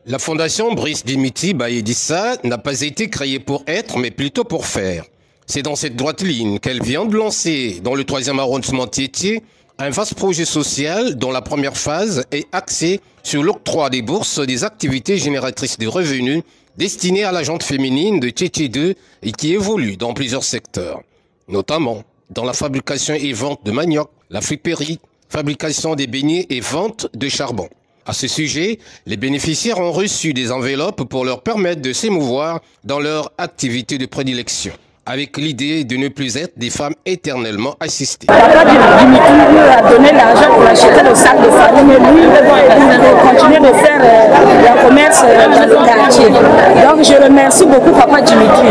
La fondation Brice Dimiti Bayedissa n'a pas été créée pour être, mais plutôt pour faire. C'est dans cette droite ligne qu'elle vient de lancer, dans le 3e arrondissement Tiétié, un vaste projet social dont la première phase est axée sur l'octroi des bourses des activités génératrices de revenus destinées à la gente féminine de Tiétié 2 et qui évolue dans plusieurs secteurs, notamment dans la fabrication et vente de manioc, la friperie, fabrication des beignets et vente de charbon. À ce sujet, les bénéficiaires ont reçu des enveloppes pour leur permettre de s'émouvoir dans leur activité de prédilection, avec l'idée de ne plus être des femmes éternellement assistées. Papa Dimiti nous a donné l'argent pour acheter le sac de farine et lui, pour continuer de faire le commerce dans le quartier. Donc je remercie beaucoup Papa Dimiti.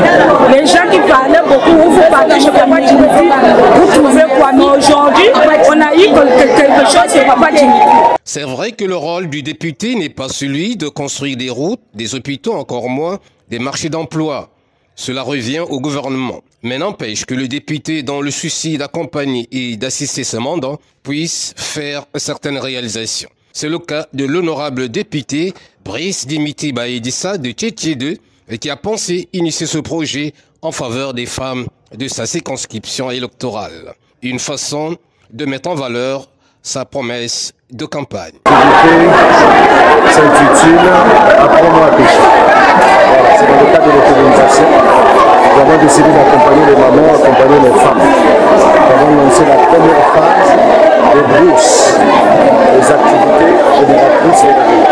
Les gens qui parlaient beaucoup, vous partez chez Papa Dimiti, vous trouvez quoi? Mais aujourd'hui, on a eu quelque chose sur Papa Dimiti. C'est vrai que le rôle du député n'est pas celui de construire des routes, des hôpitaux, encore moins des marchés d'emploi. Cela revient au gouvernement. Mais n'empêche que le député, dans le souci d'accompagner et d'assister ce mandant, puisse faire certaines réalisations. C'est le cas de l'honorable député Brice Dimiti Bayedissa de Tiétié 2 qui a pensé initier ce projet en faveur des femmes de sa circonscription électorale. Une façon de mettre en valeur sa promesse de campagne. S'intitule Apprends-moi à pêcher. Voilà, c'est dans le cadre de l'autonomisation. Nous avons décidé d'accompagner les mamans, accompagner les femmes. Nous avons lancé la première phase des bourses, des activités génératrices et revenus.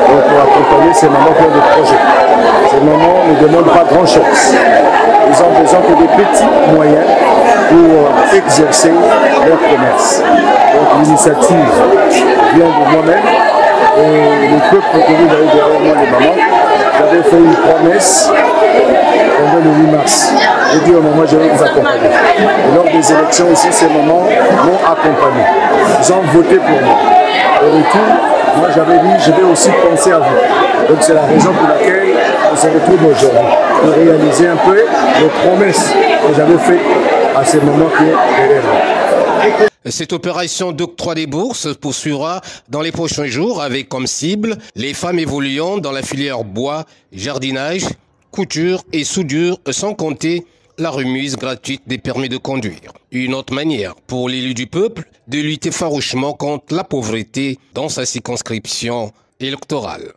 Donc pour accompagner ces mamans qui ont des projets. Ces mamans ne demandent pas grand-chose. Ils ont besoin que des petits moyens pour exercer leur commerce. Donc l'initiative vient de moi-même et le peuple que vous avez derrière moi, les mamans, j'avais fait une promesse pendant le 8 mars. J'ai dit au moment je vais vous accompagner. Et lors des élections aussi, ces mamans m'ont accompagné. Ils ont voté pour moi. Au retour, moi j'avais dit je vais aussi penser à vous. Donc c'est la raison pour laquelle on se retrouve aujourd'hui, pour réaliser un peu les promesses que j'avais faites à ces moments qui est derrière moi. Cette opération d'octroi des bourses poursuivra dans les prochains jours avec comme cible les femmes évoluant dans la filière bois, jardinage, couture et soudure, sans compter la remise gratuite des permis de conduire. Une autre manière pour l'élu du peuple de lutter farouchement contre la pauvreté dans sa circonscription électorale.